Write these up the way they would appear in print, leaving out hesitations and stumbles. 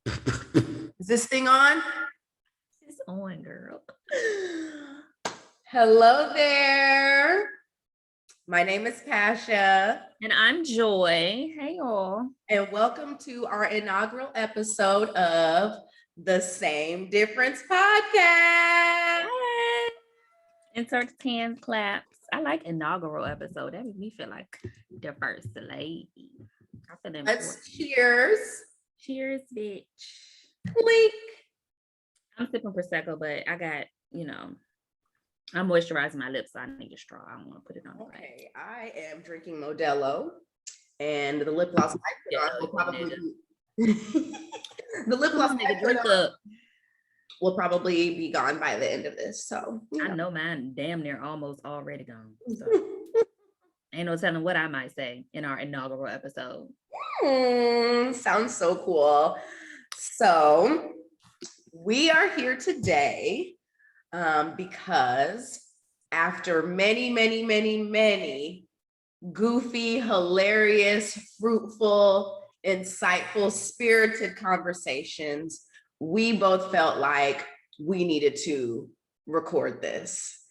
Is this thing on? It's on, girl. Hello there. My name is Pascha. And I'm Joy. Hey, y'all. And welcome to our inaugural episode of the Same Difference podcast. Hey. Insert hand claps. I like inaugural episode. That makes me feel like the first lady. I feel important. Let's cheers. Cheers, bitch. Clink. I'm sipping Prosecco, but I got, I'm moisturizing my lips, so I need a straw. I don't want to put it on. Okay, I am drinking Modelo, and the lip gloss I put on will probably the lip gloss I put on will probably be gone by the end of this. So I know mine damn near almost already gone. So ain't no telling what I might say in our inaugural episode. Sounds so cool. So we are here today because after many goofy, hilarious, fruitful, insightful, spirited conversations, we both felt like we needed to record this.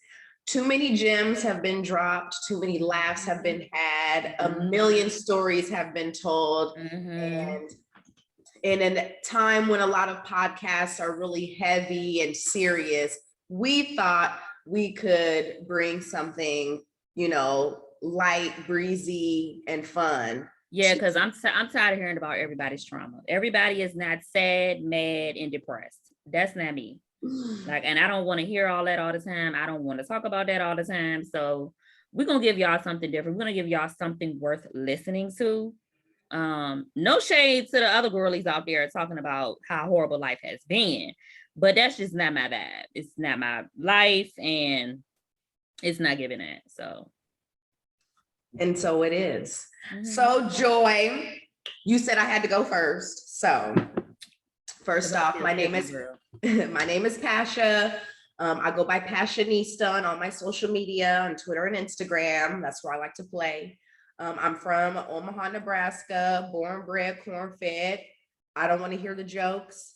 Too many gems have been dropped, too many laughs have been had, a million stories have been told. And in a time when a lot of podcasts are really heavy and serious, we thought we could bring something, light, breezy, and fun. Yeah, because I'm tired of hearing about everybody's trauma. Everybody is not sad, mad, and depressed. That's not me. And I don't want to hear all that all the time. I don't want to talk about that all the time. So we're gonna give y'all something different. We're gonna give y'all something worth listening to. No shade to the other girlies out there talking about how horrible life has been, but that's just not my vibe. It's not my life, and it's not giving that. So it is. So Joy, you said I had to go first. So first off, my name is Pascha. I go by Passionista on all my social media, on Twitter and Instagram. That's where I like to play. I'm from Omaha, Nebraska, born, bred, corn-fed. I don't want to hear the jokes.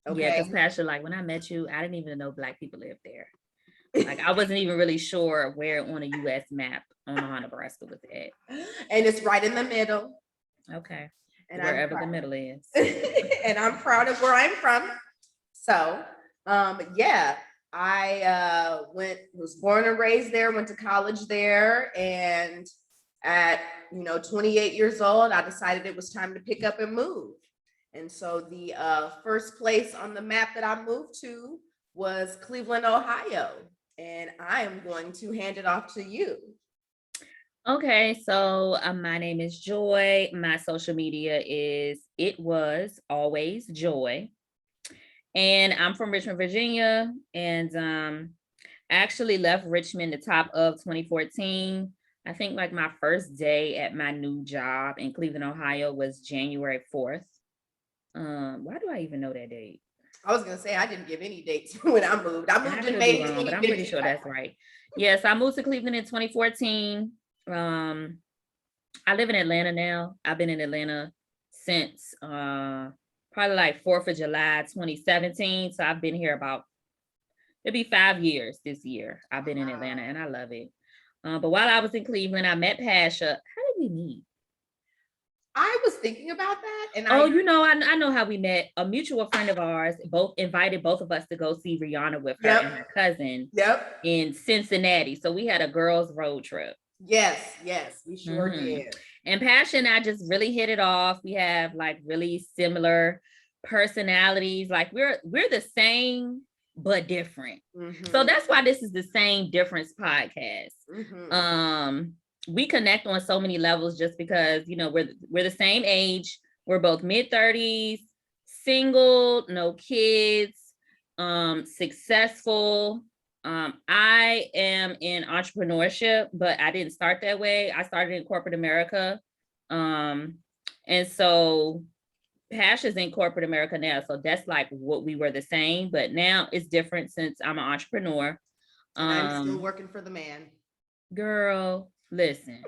Okay. Yeah, because Pascha, when I met you, I didn't even know Black people lived there. I wasn't even really sure where on a U.S. map Omaha, Nebraska was at. And it's right in the middle. Okay. And wherever the middle is. And I'm proud of where I'm from. So, I was born and raised there, went to college there, and at 28 years old, I decided it was time to pick up and move. And so the first place on the map that I moved to was Cleveland, Ohio. And I am going to hand it off to you. Okay, so my name is Joy. My social media is It Was Always Joy. And I'm from Richmond, Virginia. And I actually left Richmond the top of 2014. I think my first day at my new job in Cleveland, Ohio was January 4th. Why do I even know that date? I was gonna say I didn't give any dates when I moved. I moved in May, but I'm pretty sure that's right. Yes, I moved to Cleveland in 2014. I live in Atlanta now. I've been in Atlanta since probably 4th of July 2017. So I've been here it'll be 5 years this year. I've been in Atlanta and I love it. But while I was in Cleveland, I met Pascha. How did we meet? I was thinking about that. And I know how we met. A mutual friend of ours invited both of us to go see Rihanna with her and her cousin in Cincinnati. So we had a girls' road trip. Yes, we sure did. And Pascha and I just really hit it off. We have really similar personalities. We're the same but different. So that's why this is the Same Difference podcast. We connect on so many levels just because we're the same age. We're both mid-30s, single, no kids, successful. I am in entrepreneurship, but I didn't start that way. I started in corporate America. And so Pascha's in corporate America now. So that's what we were the same, but now it's different since I'm an entrepreneur. I'm still working for the man. Girl, listen,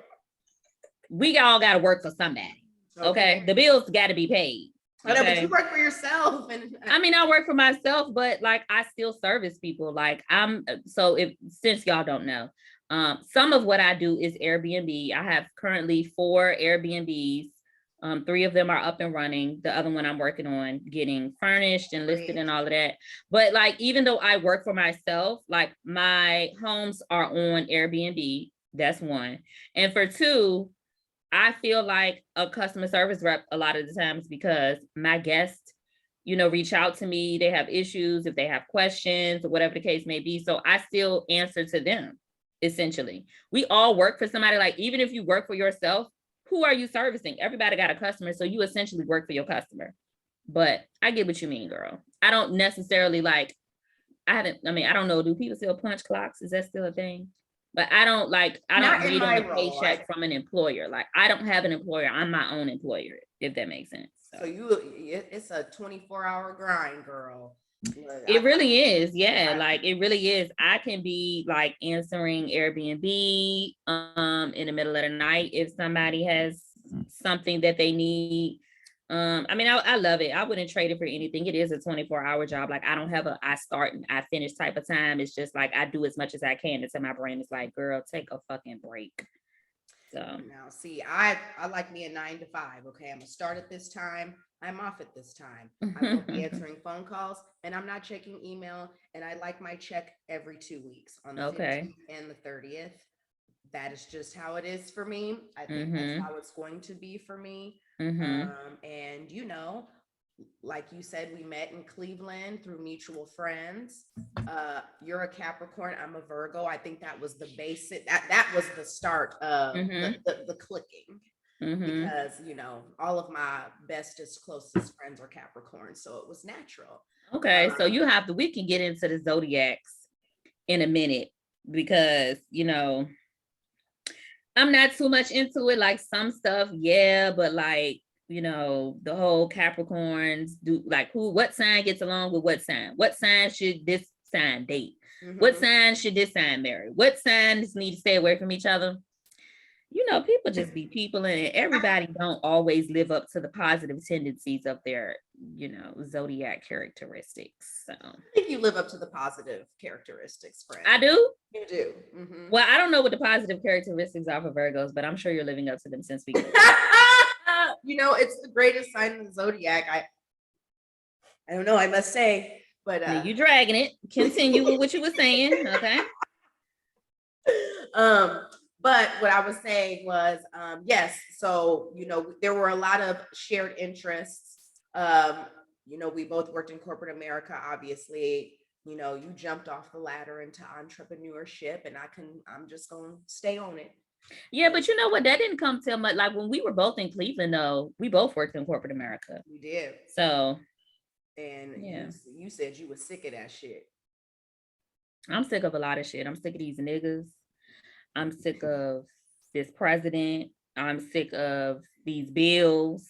we all got to work for somebody. Okay. The bills got to be paid. I know, but you work for yourself. And I mean, I work for myself, but like I still service people. Like since y'all don't know, some of what I do is Airbnb. I have currently 4 Airbnbs. 3 of them are up and running. The other one I'm working on getting furnished and listed and all of that. But like, even though I work for myself, like my homes are on Airbnb. That's one. And for 2, I feel like a customer service rep a lot of the times because my guests, reach out to me. They have issues, if they have questions or whatever the case may be. So I still answer to them, essentially. We all work for somebody. Like, even if you work for yourself, who are you servicing? Everybody got a customer. So you essentially work for your customer. But I get what you mean, girl. I don't necessarily I don't know. Do people still punch clocks? Is that still a thing? But I don't read on a paycheck from an employer. Like, I don't have an employer. I'm my own employer, if that makes sense. So it's a 24-hour grind, girl. It really is. Yeah. Like, it really is. I can be like answering Airbnb in the middle of the night if somebody has something that they need. I love it. I wouldn't trade it for anything. It is a 24-hour job. Like, I don't have I start and I finish type of time. It's just like I do as much as I can until my brain is like, girl, take a fucking break. So now, see, I like me a 9 to 5. Okay, I'm gonna start at this time. I'm off at this time. I won't be answering phone calls, and I'm not checking email. And I like my check every 2 weeks on the 15th and the 30th. That is just how it is for me. I think that's how it's going to be for me. And like you said, we met in Cleveland through mutual friends. You're a Capricorn, I'm a Virgo. I think that was the basic, that was the start of the clicking. Because all of my bestest, closest friends are Capricorn, so it was natural. Okay, so we can get into the zodiacs in a minute because I'm not too much into it. Like, some stuff, yeah, but like, the whole Capricorns do, like, what sign gets along with what sign? What sign should this sign date? What sign should this sign marry? What signs need to stay away from each other? People just be people, and everybody don't always live up to the positive tendencies of their, zodiac characteristics. So I think you live up to the positive characteristics, friend. I do? You do. Well, I don't know what the positive characteristics are for Virgos, but I'm sure you're living up to them since we it's the greatest sign in the zodiac. I don't know, I must say, but you dragging it. Continue with what you were saying. Okay. But what I was saying was, yes, so, there were a lot of shared interests. We both worked in corporate America, obviously. You jumped off the ladder into entrepreneurship, and I'm just going to stay on it. Yeah, but you know what? That didn't come till much. Like, when we were both in Cleveland, though, we both worked in corporate America. We did. So. And yeah, you said you were sick of that shit. I'm sick of a lot of shit. I'm sick of these niggas. I'm sick of this president. I'm sick of these bills.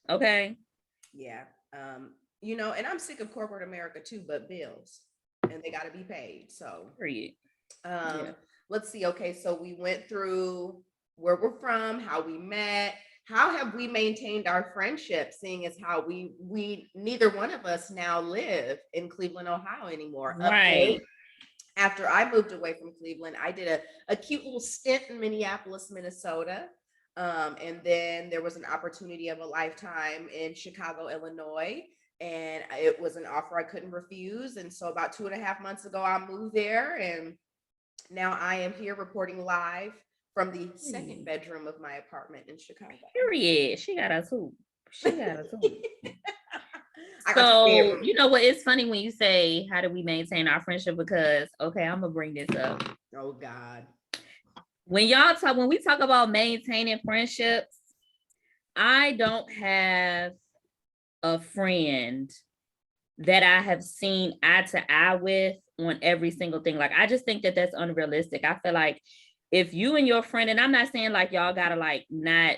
Okay. Yeah. And I'm sick of corporate America too, but bills, and they got to be paid. So, period. Let's see. Okay. So we went through where we're from, how we met. How have we maintained our friendship, seeing as how we neither one of us now live in Cleveland, Ohio anymore. Right. After I moved away from Cleveland, I did a cute little stint in Minneapolis, Minnesota. And then there was an opportunity of a lifetime in Chicago, Illinois. And it was an offer I couldn't refuse. And so about 2.5 months ago, I moved there. And now I am here reporting live from the second bedroom of my apartment in Chicago. Period. She got us too. So, you know what? It's funny when you say, how do we maintain our friendship? Because, okay, I'm going to bring this up. Oh, God. When we talk about maintaining friendships, I don't have a friend that I have seen eye to eye with on every single thing. Like, I just think that that's unrealistic. I feel like if you and your friend, and I'm not saying like y'all gotta like not,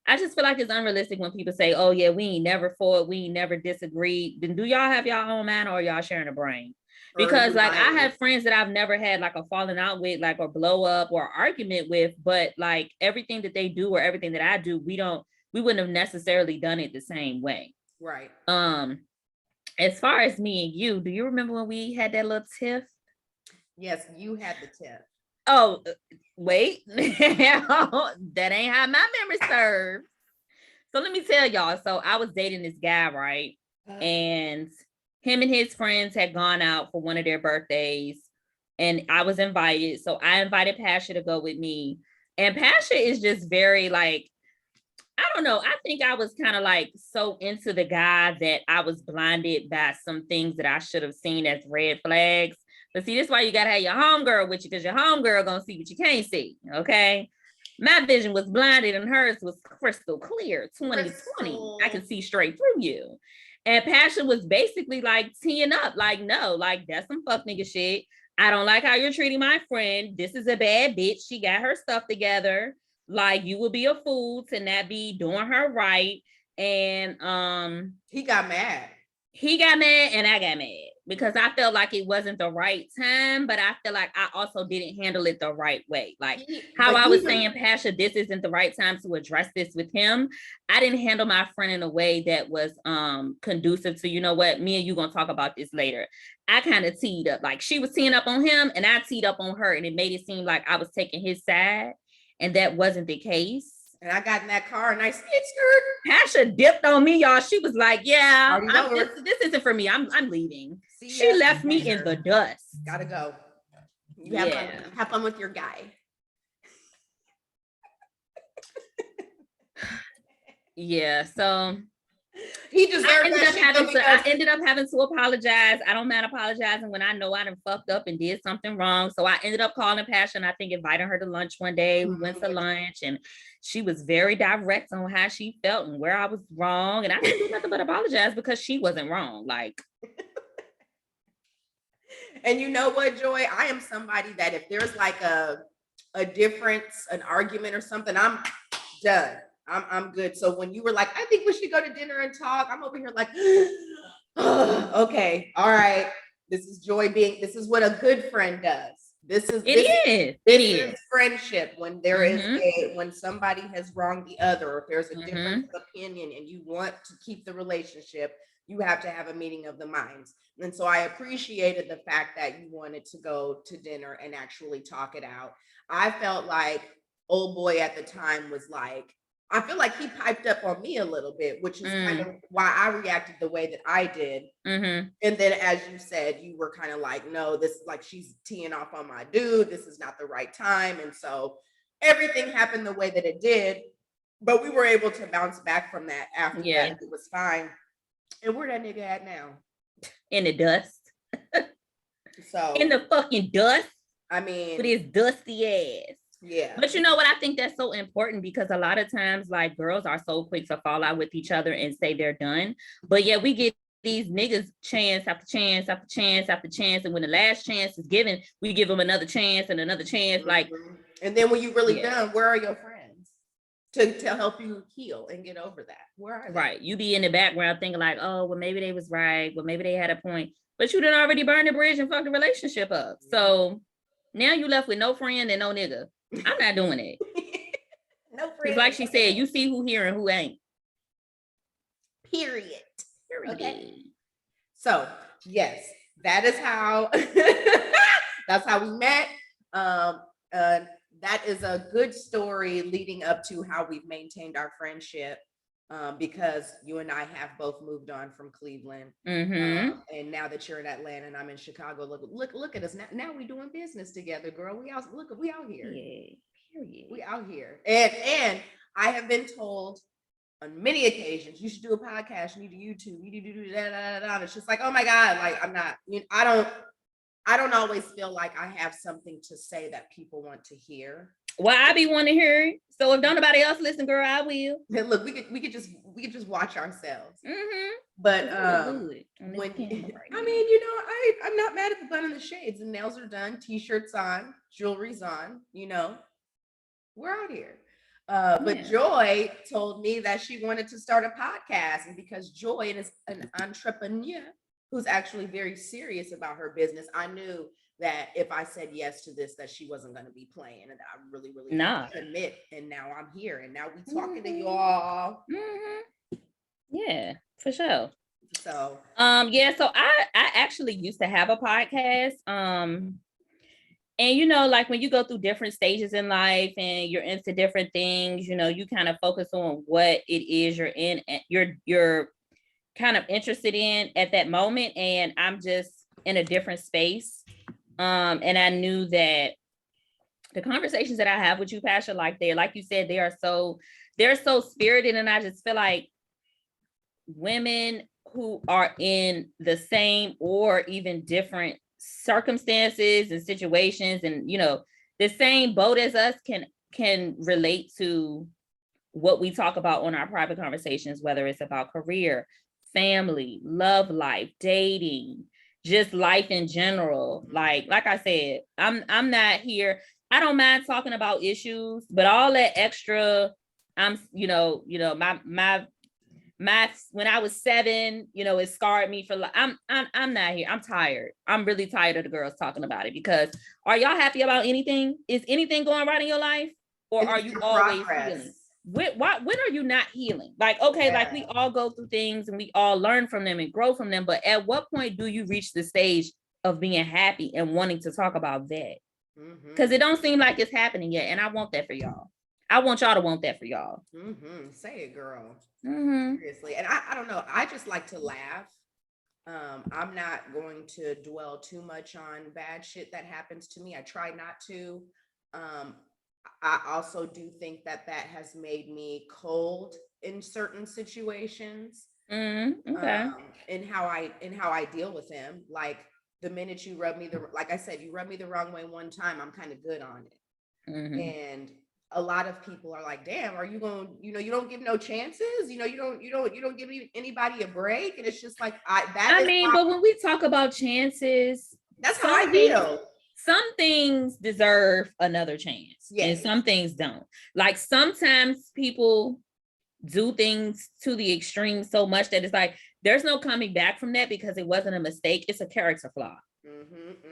I just feel like it's unrealistic when people say, oh yeah, we ain't never fought, we ain't never disagreed. Then do y'all have y'all own mind, or y'all sharing a brain? Because like I have friends that I've never had like a falling out with, like, or blow up or argument with, but like everything that they do or everything that I do, we don't we wouldn't have necessarily done it the same way. Right. As far as me and you, do you remember when we had that little tiff? Yes, you had the tiff. Oh, wait. That ain't how my memory serves. So let me tell y'all. So I was dating this guy, right? And him and his friends had gone out for one of their birthdays. And I was invited. So I invited Pasha to go with me. And Pasha is just very like, I don't know. I think I was kind of like so into the guy that I was blinded by some things that I should have seen as red flags. But see, this is why you gotta have your homegirl with you, because your homegirl gonna see what you can't see. Okay. My vision was blinded and hers was crystal clear. 2020. I can see straight through you. And Passion was basically like teeing up, like, no, like that's some fuck nigga shit. I don't like how you're treating my friend. This is a bad bitch. She got her stuff together. Like, you will be a fool to not be doing her right. And he got mad. He got mad and I got mad because I felt like it wasn't the right time, but I feel like I also didn't handle it the right way. Like how I was saying, Pasha, this isn't the right time to address this with him. I didn't handle my friend in a way that was conducive to, you know what, me and you gonna talk about this later. I kind of teed up, like she was teeing up on him and I teed up on her, and it made it seem like I was taking his side, and that wasn't the case. And I got in that car and I skirt. Pasha dipped on me, y'all. She was like, yeah, this isn't for me. I'm leaving. She left me in the dust. Gotta go. You have fun with your guy. Yeah, so he deserved I ended up having to apologize. I don't mind apologizing when I know I done fucked up and did something wrong. So I ended up calling Pasha, and I think inviting her to lunch one day. We went to lunch and she was very direct on how she felt and where I was wrong. And I didn't do nothing but apologize because she wasn't wrong. Like, and you know what, Joy? I am somebody that if there's like a difference, an argument or something, I'm done. I'm good. So when you were like, I think we should go to dinner and talk, I'm over here like, okay, all right. This is what a good friend does. This is friendship. When there is when somebody has wronged the other, or if there's a difference of opinion and you want to keep the relationship, you have to have a meeting of the minds. And so I appreciated the fact that you wanted to go to dinner and actually talk it out. I felt like old boy at the time was like, I feel like he piped up on me a little bit, which is kind of why I reacted the way that I did. And then, as you said, you were kind of like, no, this is like, she's teeing off on my dude. This is not the right time. And so everything happened the way that it did. But we were able to bounce back from that after that. It was fine. And where that nigga at now? In the dust. So in the fucking dust. I mean, with his dusty ass. Yeah. But you know what? I think that's so important because a lot of times, like, girls are so quick to fall out with each other and say they're done. But yeah, we get these niggas chance after chance after chance after chance. And when the last chance is given, we give them another chance and another chance. Like, and then when you're really done, where are your friends to help you heal and get over that? Where are they? Right. You be in the background thinking like, oh, well, maybe they was right. Well, maybe they had a point. But you done already burned the bridge and fucked the relationship up. So now you left with no friend and no nigga. I'm not doing it. No friend. It's like she said, you see who here and who ain't. Period. Okay. So yes, that is how that's how we met. That is a good story leading up to how we've maintained our friendship. Because you and I have both moved on from Cleveland, and now that you're in Atlanta and I'm in Chicago, look at us now. We doing business together, girl. We out here. Yeah, period. We out here, and I have been told on many occasions you should do a podcast. You need to YouTube. You need to do that. It's just like, oh my god, like I'm not. I don't always feel like I have something to say that people want to hear. Well, I be wanting to hear it. So if don't nobody else listen, girl, I will. Look, we could just watch ourselves. But when I mean, you know, I'm not mad at the bun and the shades. The nails are done, t-shirts on, jewelry's on. You know, we're out here. But Joy told me that she wanted to start a podcast, and because Joy is an entrepreneur who's actually very serious about her business, I knew that if I said yes to this, that she wasn't going to be playing, and I really, really Nah. had to commit. And now I'm here, and now we talking to y'all. Yeah, for sure. So yeah, so I actually used to have a podcast. And you know, like when you go through different stages in life and you're into different things, you know, you kind of focus on what it is you're in and you're kind of interested in at that moment. And I'm just in a different space. And I knew that the conversations that I have with you, Pasha, like you said, they're so spirited. And I just feel like women who are in the same or even different circumstances and situations and, you know, the same boat as us can relate to what we talk about on our private conversations, whether it's about career, family, love life, dating, just life in general. Like I said, I'm not here. I don't mind talking about issues, but all that extra, I'm, my when I was 7, you know, it scarred me for life. I'm not here. I'm tired. I'm really tired of the girls talking about it, because are y'all happy about anything? Is anything going right in your life? Or are you always healing? When are you not healing? Like, okay, like we all go through things and we all learn from them and grow from them. But at what point do you reach the stage of being happy and wanting to talk about that? Because it don't seem like it's happening yet. And I want that for y'all. I want y'all to want that for y'all. Say it, girl. Seriously. And I don't know. I just like to laugh. I'm not going to dwell too much on bad shit that happens to me. I try not to. I also do think that has made me cold in certain situations. Okay. In how I deal with them. Like the minute you rub me like I said, you rub me the wrong way one time, I'm kind of good on it. And a lot of people are like, damn, are you going, you know, you don't give no chances, you know, you don't give anybody a break. And it's just like, but when we talk about chances, that's how I feel. Some things deserve another chance, and some things don't. Like sometimes people do things to the extreme so much that it's like there's no coming back from that because it wasn't a mistake. It's a character flaw.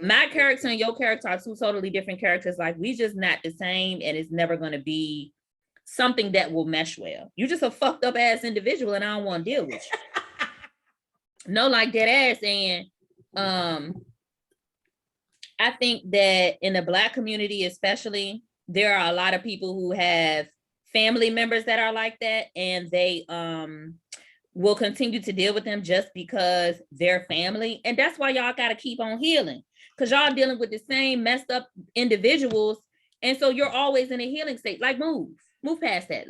My character and your character are two totally different characters. Like we just not the same, and it's never going to be something that will mesh well. You just a fucked up ass individual, and I don't want to deal with you. No, like that ass. And I think that in the Black community, especially, there are a lot of people who have family members that are like that, and they will continue to deal with them just because they're family. And that's why y'all got to keep on healing, because y'all dealing with the same messed up individuals. And so you're always in a healing state. Like move past that.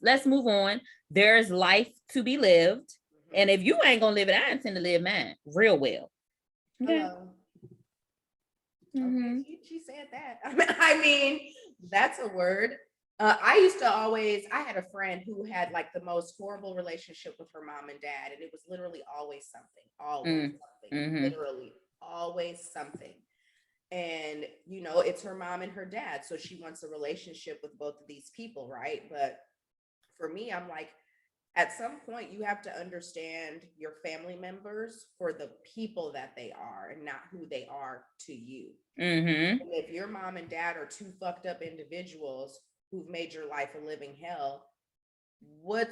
Let's move on. There's life to be lived. And if you ain't gonna live it, I intend to live mine real well. Okay. Okay, she said that. I mean, that's a word. I had a friend who had like the most horrible relationship with her mom and dad, and it was literally always something, literally always something. And, you know, it's her mom and her dad, so she wants a relationship with both of these people, right? But for me, I'm like, at some point you have to understand your family members for the people that they are and not who they are to you. And if your mom and dad are two fucked up individuals who've made your life a living hell, what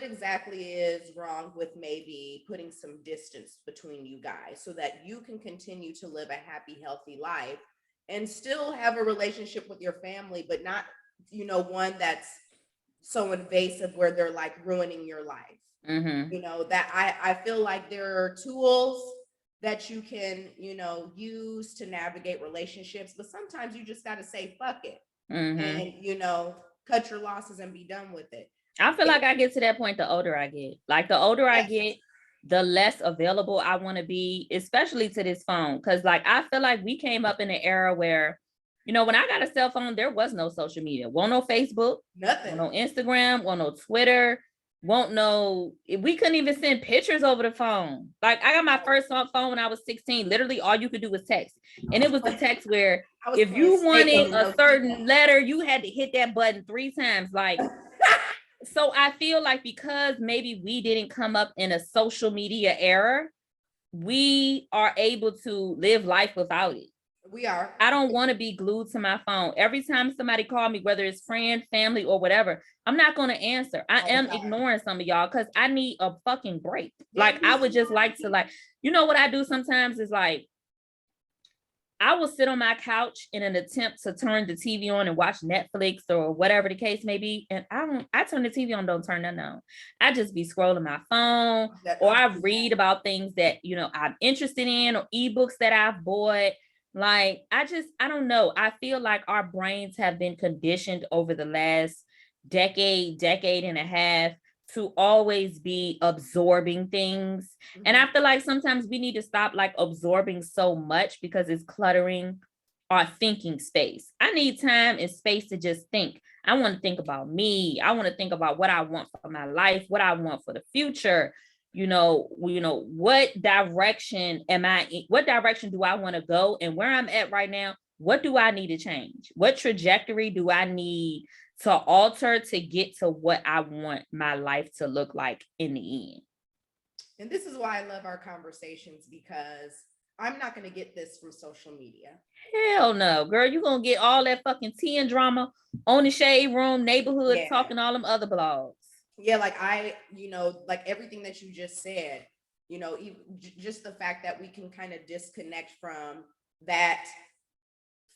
exactly is wrong with maybe putting some distance between you guys so that you can continue to live a happy, healthy life and still have a relationship with your family, but not, you know, one that's so invasive where they're like ruining your life. You know, that I feel like there are tools that you can, you know, use to navigate relationships, but sometimes you just got to say fuck it and, you know, cut your losses and be done with it. I feel like I get to that point the older I get. Like the older I get, the less available I want to be, especially to this phone. Because like I feel like we came up in an era where, you know, when I got a cell phone, there was no social media. Won't no Facebook, nothing. Won't no Instagram, won't no Twitter, won't no, we couldn't even send pictures over the phone. Like I got my first phone when I was 16. Literally all you could do was text. And it was the text where if you wanted a certain letter, you had to hit that button 3 times. Like, so I feel like because maybe we didn't come up in a social media era, we are able to live life without it. We are. I don't want to be glued to my phone. Every time somebody call me, whether it's friend, family, or whatever, I'm not going to answer. I am ignoring some of y'all because I need a fucking break. Like, I would just like to, like, you know what I do sometimes is like, I will sit on my couch in an attempt to turn the TV on and watch Netflix or whatever the case may be. And I turn the TV on, don't turn that on. I just be scrolling my phone, or I read about things that, you know, I'm interested in, or ebooks that I've bought. Like, I don't know. I feel like our brains have been conditioned over the last decade and a half to always be absorbing things. And I feel like sometimes we need to stop like absorbing so much because it's cluttering our thinking space. I need time and space to just think. I want to think about me. I want to think about what I want for my life, what I want for the future. What direction am I in? What direction do I want to go? And where I'm at right now, what do I need to change? What trajectory do I need to alter to get to what I want my life to look like in the end? And this is why I love our conversations, because I'm not going to get this from social media. Hell no, girl. You're going to get all that fucking tea and drama on the Shade Room, Neighborhood, talking all them other blogs. Yeah, like like everything that you just said, just the fact that we can kind of disconnect from that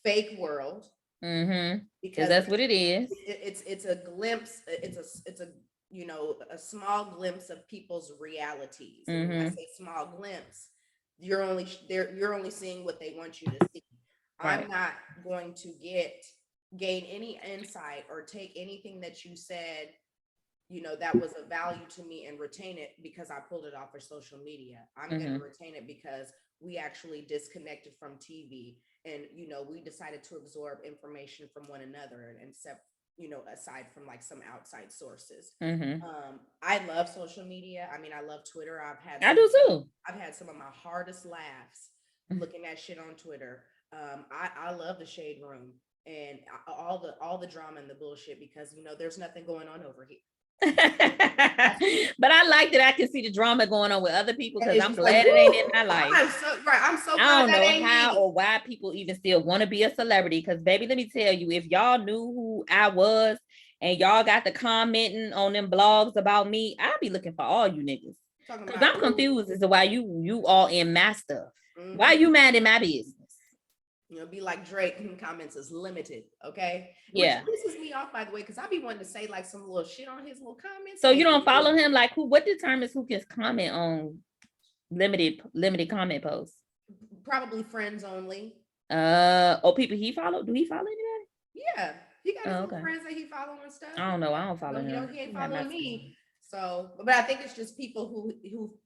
fake world. Because that's what it is. It's a glimpse. It's a small glimpse of people's realities. And when I say small glimpse, you're only seeing what they want you to see. Right. I'm not going to gain any insight or take anything that you said, that was of value to me and retain it because I pulled it off of social media. I'm going to retain it because we actually disconnected from TV, and we decided to absorb information from one another, and aside from like some outside sources. I love social media. I mean, I love Twitter. I do too. I've had some of my hardest laughs looking at shit on Twitter. I love the Shade Room and all the drama and the bullshit, because there's nothing going on over here. But I like that I can see the drama going on with other people, because I'm glad it ain't in my life. I'm so glad. I don't know how or why people even still want to be a celebrity, because baby, let me tell you, if y'all knew who I was and y'all got the commenting on them blogs about me, I'd be looking for all you niggas, because I'm confused as to why you all in my stuff. Why you mad in my business? Be like Drake, who comments is limited, okay? Yeah. Which pisses me off, by the way, because I be wanting to say like some little shit on his little comments. So you don't follow him? Like, what determines who can comment on limited comment posts? Probably friends only. People he follow? Do he follow anybody? Yeah, he got his little friends that he follow and stuff. I don't know. I don't follow him. He ain't following me. So, but I think it's just people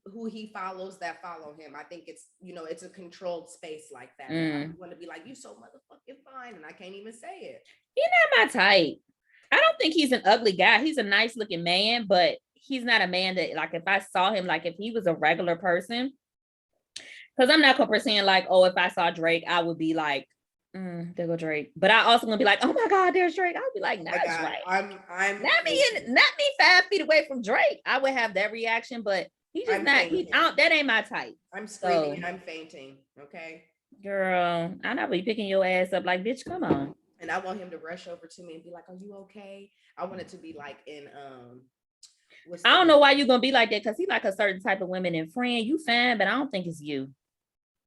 who he follows that follow him. I think it's, it's a controlled space like that. I want to be like, you so motherfucking fine, and I can't even say it. He's not my type. I don't think he's an ugly guy. He's a nice looking man, but he's not a man that, like, if I saw him, like if he was a regular person, because I'm not gonna pretend like, oh, if I saw Drake, I would be like, there go Drake. But I also gonna be like, oh my God, there's Drake. I'll be like, nah, Drake. I'm not me 5 feet away from Drake. I would have that reaction, but he's just that ain't my type. I'm screaming and I'm fainting. Okay. Girl, I not be picking your ass up like, bitch, come on. And I want him to rush over to me and be like, are you okay? I want it to be like in I don't know why you're gonna be like that, because he like a certain type of women, and friend, you fine, but I don't think it's you.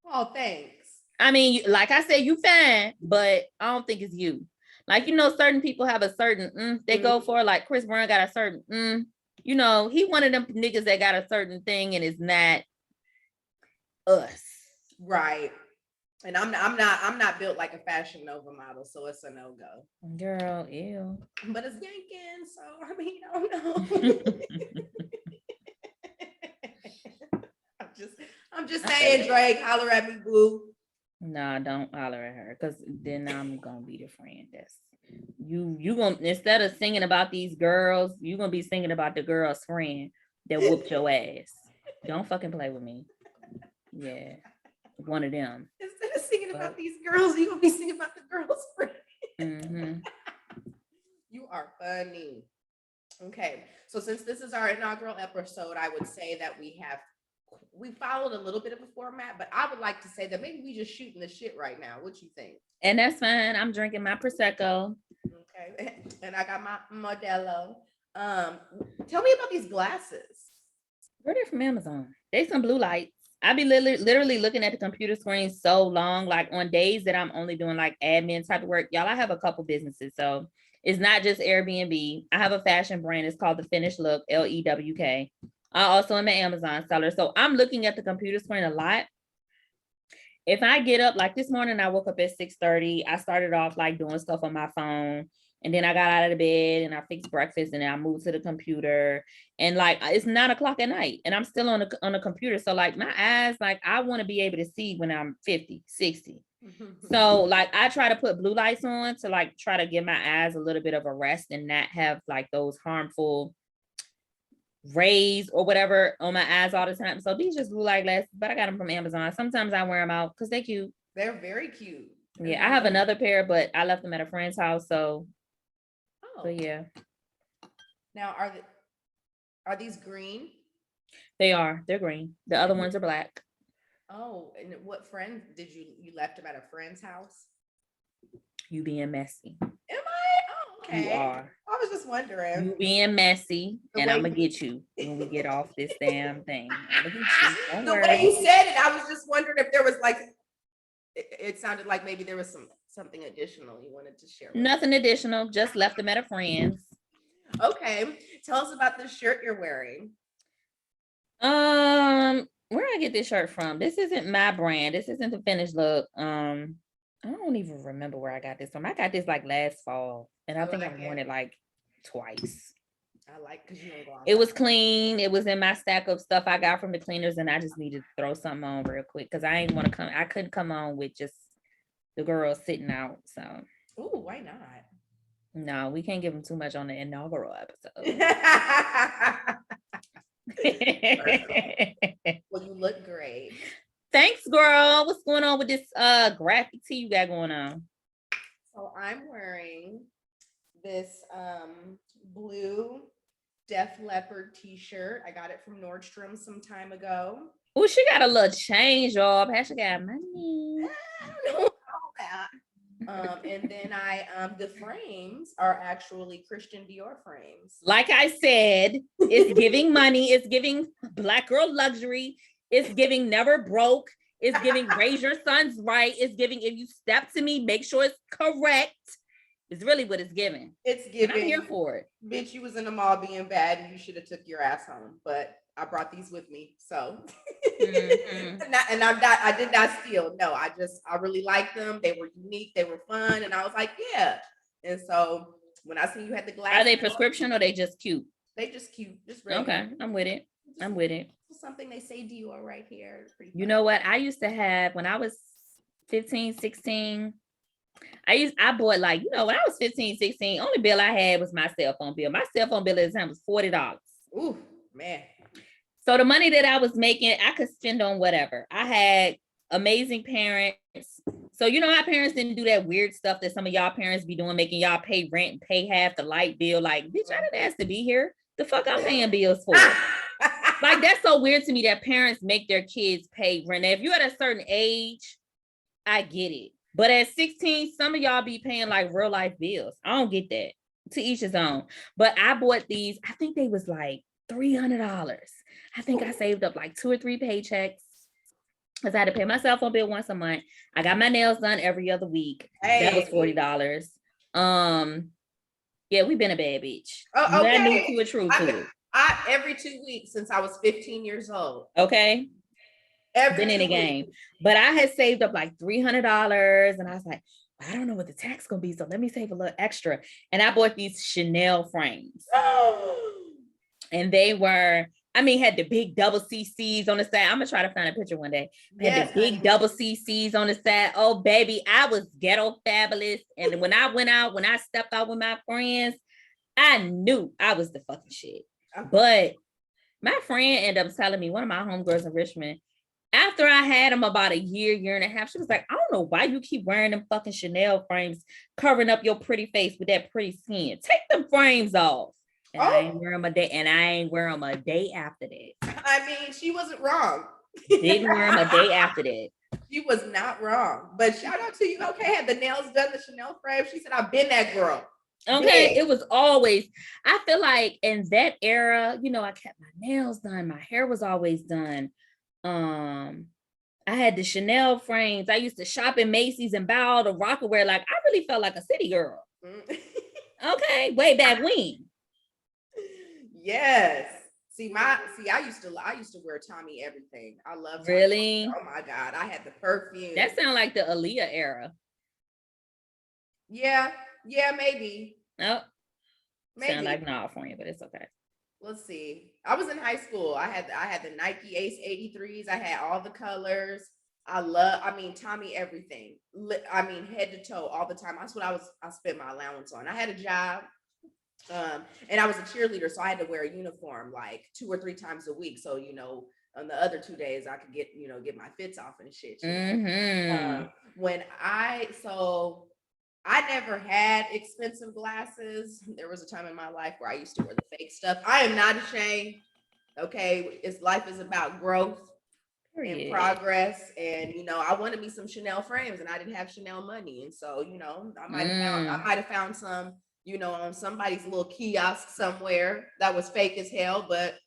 Oh, thanks. I mean, like I said, you fine, but I don't think it's you. Like, certain people have a certain they go for, like Chris Brown got a certain he one of them niggas that got a certain thing, and it's not us. Right. And I'm not built like a Fashion Nova model, so it's a no-go. Girl, ew. But it's yanking, so I mean, I don't know. I'm just saying, Drake, holler at me, boo. Nah, don't holler at her, because then I'm gonna be the friend. That's you gonna, instead of singing about these girls, you gonna be singing about the girl's friend that whooped your ass. Don't fucking play with me. Yeah, one of them. Instead of singing about these girls, you gonna be singing about the girl's friend. You are funny. Okay, so since this is our inaugural episode, I would say that we have we followed a little bit of a format, but I would like to say that maybe we just shooting the shit right now. What you think? And that's fine. I'm drinking my Prosecco. Okay. And I got my Modelo. Tell me about these glasses. Where they from Amazon? They some blue lights. I be literally looking at the computer screen so long, like on days that I'm only doing like admin type of work. Y'all, I have a couple businesses, so it's not just Airbnb. I have a fashion brand. It's called The Finished Look, LEWK. I also am an Amazon seller, so I'm looking at the computer screen a lot. If I get up, like this morning, I woke up at 6:30. I started off like doing stuff on my phone. And then I got out of the bed and I fixed breakfast and then I moved to the computer. And like, it's 9:00 at night and I'm still on the computer. So like my eyes, like I want to be able to see when I'm 50, 60. So like I try to put blue lights on to like try to give my eyes a little bit of a rest and not have like those harmful rays or whatever on my eyes all the time. So these just blue light glasses, but I got them from Amazon. Sometimes I wear them out because they're cute. They're very cute. Yeah, I have another pair, but I left them at a friend's house. So yeah. Now are these green? They're green. The other ones are black. Oh, and what friend did you left them at a friend's house? You being messy. Am I? Oh, okay. You are. I was just wondering. You being messy, and I'm gonna get you when we get off this damn thing. The way you said it, I was just wondering if there was like it sounded like maybe there was something additional you wanted to share. Nothing additional, just left them at a friend's. Okay. Tell us about the shirt you're wearing. Where I get this shirt from? This isn't my brand. This isn't The Finished Look. I don't even remember where I got this from. I got this like last fall, and I think I've worn it like twice. I like because you don't go out. It was clean. It was in my stack of stuff I got from the cleaners, and I just needed to throw something on real quick because I ain't want to come. I couldn't come on with just the girls sitting out. So, oh, why not? No, we can't give them too much on the inaugural episode. Well, you look great. Thanks, girl. What's going on with this graphic tee you got going on? So I'm wearing this blue Def Leppard t-shirt. I got it from Nordstrom some time ago. Oh, she got a little change, y'all. Pascha got money. I don't know all that. And then the frames are actually Christian Dior frames. Like I said, it's giving money. It's giving Black girl luxury. It's giving never broke. It's giving raise your sons right. It's giving if you step to me, make sure it's correct. It's really what it's giving. It's giving. I'm here for it. Bitch, you was in the mall being bad and you should have took your ass home. But I brought these with me. So I did not steal. No, I really liked them. They were unique, they were fun. And I was like, yeah. And so when I see you had the glasses. Are they prescription or they just cute? They just cute. Just really okay. Cute. I'm with it. I'm with it. Something they say Dior right here. You know what? I used to have when I was 15, 16. I bought like, when I was 15, 16, only bill I had was my cell phone bill. My cell phone bill at the time was $40. Ooh, man. So the money that I was making, I could spend on whatever. I had amazing parents. So our parents didn't do that weird stuff that some of y'all parents be doing, making y'all pay rent and pay half the light bill. Like, bitch, I didn't ask to be here. The fuck I'm paying bills for? Like, that's so weird to me that parents make their kids pay rent. Now, if you're at a certain age, I get it. But at 16, some of y'all be paying like real life bills. I don't get that. To each his own. But I bought these. I think they was like $300. I think I saved up like 2 or 3 paychecks because I had to pay my cell phone bill once a month. I got my nails done every other week. Hey. That was $40. Yeah, we've been a bad bitch. Oh, okay. I knew you were true to it. Every 2 weeks since I was 15 years old. Okay. Been in the game. But I had saved up like $300 and I was like, I don't know what the tax gonna be, so let me save a little extra. And I bought these Chanel frames. Oh. And they were, had the big double CCs on the side. I'm gonna try to find a picture one day. Had the big double CCs on the side. Oh, baby, I was ghetto fabulous. And when I stepped out with my friends, I knew I was the fucking shit. But my friend ended up telling me, one of my homegirls in Richmond, after I had them about a year and a half, she was like, I don't know why you keep wearing them fucking Chanel frames, covering up your pretty face with that pretty skin. Take them frames off. And I ain't wear them a day, and I ain't wear them a day after that. I mean, she wasn't wrong. Didn't wear them a day after that. She was not wrong. But shout out to you. Okay, had the nails done, the Chanel frame. She said, I've been that girl. Okay, Big. it was always, I feel like in that era, you know, I kept my nails done, my hair was always done. I had the Chanel frames. I used to shop in Macy's and buy all the Rockaware. Like, I really felt like a city girl. Okay, way back when. Yes. I used to wear Tommy everything. I love Tommy. Really? Oh my God. I had the perfume. That sounds like the Aaliyah era. Yeah, maybe. Oh, maybe. sound like nah for you, but it's okay. Let's see. I was in high school. I had the Nike Ace 83s. I had all the colors. Tommy everything. Head to toe all the time. That's what I spent my allowance on. I had a job. And I was a cheerleader, so I had to wear a uniform like 2 or 3 times a week. So, you know, on the other 2 days I could get my fits off and shit. I never had expensive glasses. There was a time in my life where I used to wear the fake stuff. I am not ashamed. Okay, life is about growth and progress. And I wanted me some Chanel frames, and I didn't have Chanel money, and so I might have found some on somebody's little kiosk somewhere that was fake as hell, but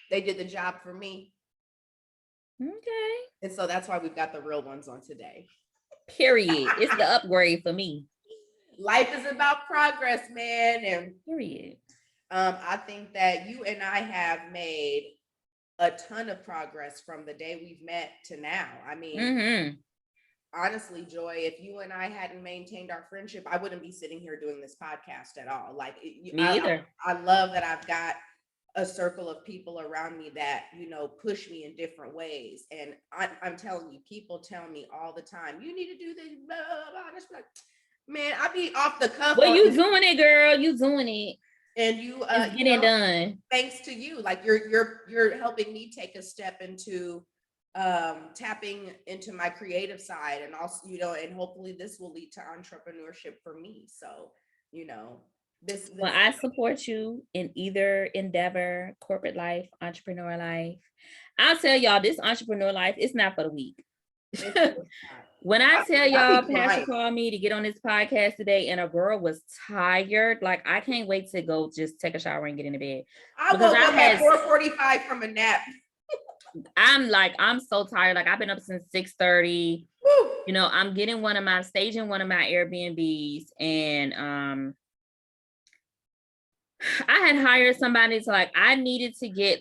they did the job for me. Okay. And so that's why we've got the real ones on today. Period. It's the upgrade for me. Life is about progress, man. And period. I think that you and I have made a ton of progress from the day we've met to now. I mean, honestly, Joy, if you and I hadn't maintained our friendship, I wouldn't be sitting here doing this podcast at all. Like, me either. I love that I've got a circle of people around me that, push me in different ways. And I'm telling you, people tell me all the time, you need to do this, blah, blah, blah. Like, man, I be off the cuff. Well, you doing it, girl. You doing it. And you get it done. Thanks to you. Like you're helping me take a step into tapping into my creative side, and also, and hopefully this will lead to entrepreneurship for me. So, this well, I support you in either endeavor, corporate life, entrepreneur life. I'll tell y'all, this entrepreneur life, it's not for the weak. When I tell y'all, Pascha called me to get on this podcast today, and a girl was tired. Like, I can't wait to go just take a shower and get into bed. I woke up at 4:45 from a nap. I'm so tired. Like, I've been up since 6:30. I'm staging one of my Airbnbs, and I had hired somebody to I needed to get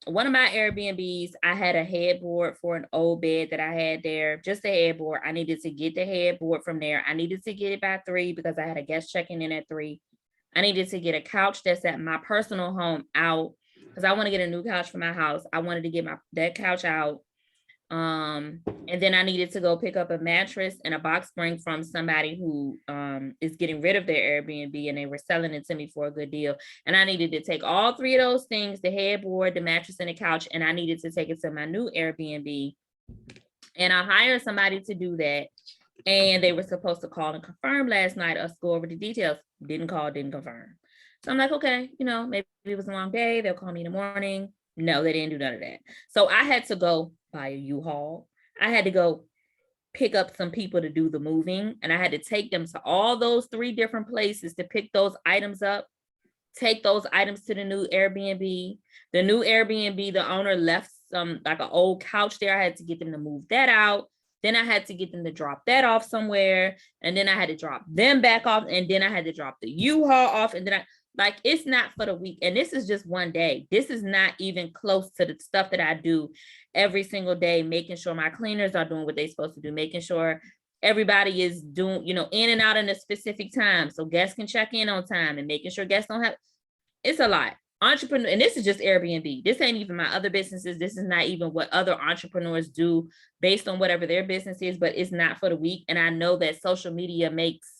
one of my Airbnbs. I had a headboard for an old bed that I had there, just a headboard. I needed to get the headboard from there. I needed to get it by 3 because I had a guest checking in at 3. I needed to get a couch that's at my personal home out because I want to get a new couch for my house. I wanted to get that couch out. And then I needed to go pick up a mattress and a box spring from somebody who is getting rid of their Airbnb, and they were selling it to me for a good deal. And I needed to take all 3 of those things, the headboard, the mattress, and the couch, and I needed to take it to my new Airbnb. And I hired somebody to do that. And they were supposed to call and confirm last night, us go over the details. Didn't call, didn't confirm. So I'm like, okay, maybe it was a long day. They'll call me in the morning. No, they didn't do none of that. So I had to go buy a U-Haul. I had to go pick up some people to do the moving, and I had to take them to all those 3 different places to pick those items up, take those items to the new Airbnb. The new Airbnb, the owner left an old couch there. I had to get them to move that out. Then I had to get them to drop that off somewhere, and then I had to drop them back off, and then I had to drop the U-Haul off, and then it's not for the week. And this is just one day. This is not even close to the stuff that I do every single day, making sure my cleaners are doing what they're supposed to do, making sure everybody is doing, in and out in a specific time so guests can check in on time, and making sure guests don't have, it's a lot. Entrepreneur, and this is just Airbnb. This ain't even my other businesses. This is not even what other entrepreneurs do based on whatever their business is, but it's not for the weak. And I know that social media makes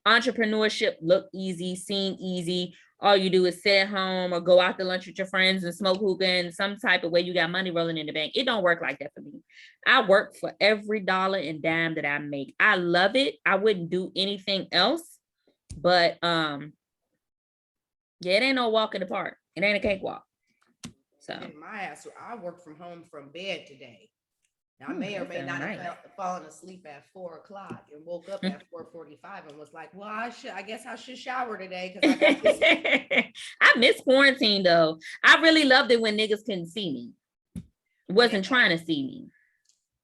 entrepreneurship look easy, seem easy. All you do is sit at home or go out to lunch with your friends and smoke hookah and some type of way you got money rolling in the bank. It don't work like that for me. I work for every dollar and dime that I make. I love it. I wouldn't do anything else. But Yeah, it ain't no walk in the park. It ain't a cakewalk. So Getting my ass. I work from home from bed today. I may or may not nice. have fallen asleep at 4:00 and woke up at 4:45 and was like, well, I guess I should shower today because I got this. I miss quarantine though. I really loved it when niggas couldn't see me. Wasn't trying to see me.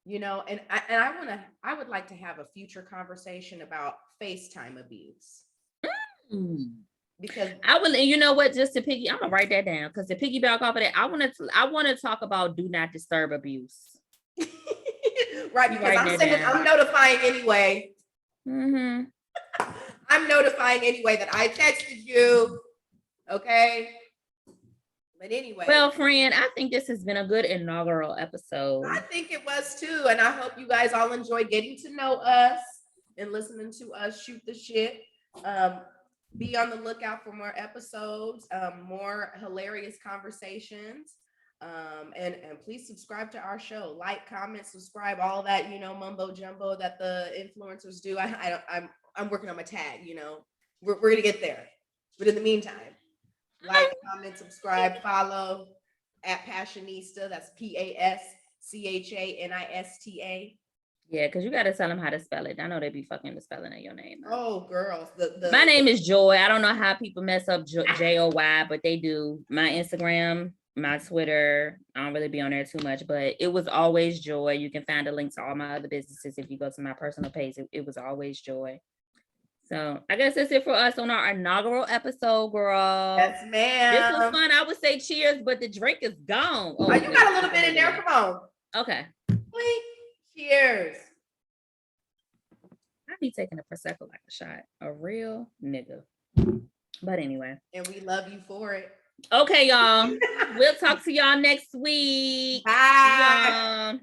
You know, and I would like to have a future conversation about FaceTime abuse. Because I will, and you know what, just to piggy, I'm gonna write that down because to piggyback off of that, I want to talk about do not disturb abuse. Right, because I'm notifying anyway. Mm-hmm. I'm notifying anyway that I texted you. Okay. But anyway. Well, friend, I think this has been a good inaugural episode. I think it was too. And I hope you guys all enjoyed getting to know us and listening to us shoot the shit. Be on the lookout for more episodes, more hilarious conversations. And please subscribe to our show, like, comment, subscribe, all that, you know, mumbo jumbo that the influencers do. I'm working on my tag, you know, we're gonna get there. But in the meantime, like, comment, subscribe, follow at Passionista. That's PASCHANISTA. Yeah, because you got to tell them how to spell it. I know they be fucking the spelling of your name. Oh, girls. My name is Joy. I don't know how people mess up Joy, but they do. My Instagram, my Twitter, I don't really be on there too much, but it was always Joy. You can find a link to all my other businesses if you go to my personal page. It was always Joy. So I guess that's it for us on our inaugural episode, girl. Yes, ma'am. This was fun. I would say cheers, but the drink is gone. Oh, you got a little bit in there. Come on. Okay. Please. Cheers. I be taking a Prosecco like a shot. A real nigga. But anyway. And we love you for it. Okay, y'all. We'll talk to y'all next week. Bye.